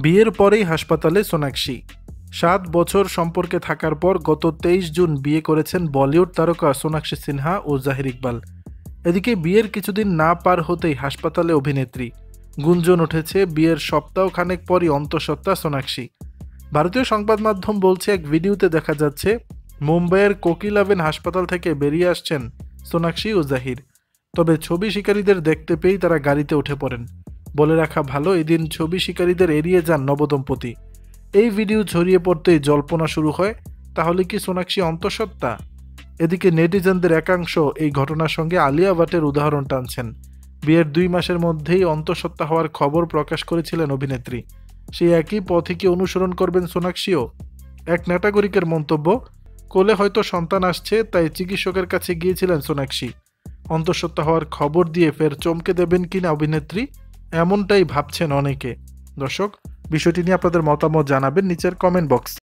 বিয়ের পরেই হাসপাতালে সোনাক্ষী। 7 বছর সম্পর্কে থাকার পর গত 23 জুন বিয়ে করেছেন বলিউড তারকা সোনাক্ষী সিনহা ও জাহির ইকবাল। এদিকে বিয়ের কিছুদিন না পার হতেই হাসপাতালে অভিনেত্রী। গুঞ্জন উঠেছে বিয়ের সপ্তাহখানেক পরই অন্তঃসত্ত্বা সোনাক্ষী। ভারতীয় সংবাদ মাধ্যম বলছে, এক ভিডিওতে দেখা যাচ্ছে মুম্বাইয়ের কোকিলাবেন হাসপাতাল থেকে বেরিয়ে আসছেন সোনাক্ষী ও জাহির। তবে ছবি শিকারীদের দেখতে পেয়েই তারা গাড়িতে উঠে পড়েন। বলে রাখা ভালো, এদিন ছবি শিকারীদের এড়িয়ে যান নবদম্পতি। এই ভিডিও ছড়িয়ে পড়তেই জল্পনা শুরু হয়, তাহলে কি সোনাক্ষী অন্তঃসত্ত্বা? এদিকে নেটিজেনদের একাংশ এই ঘটনার সঙ্গে আলিয়া ভাটের উদাহরণ টানছেন। বিয়ের 2 মাসের মধ্যেই অন্তঃসত্ত্বা হওয়ার খবর প্রকাশ করেছিলেন অভিনেত্রী। সেই একই পথে কি অনুসরণ করবেন সোনাক্ষীও? এক নাটাগরিকের মন্তব্য, কোলে হয়তো সন্তান আসছে, তাই চিকিৎসকের কাছে গিয়েছিলেন সোনাক্ষী। অন্তঃসত্ত্বা হওয়ার খবর দিয়ে ফের চমকে দেবেন কিনা অভিনেত্রী, এমনটাই ভাবছেন অনেকে। দর্শক, বিষয়টি নিয়ে আপনাদের মতামত জানাবেন নিচের কমেন্ট বক্স।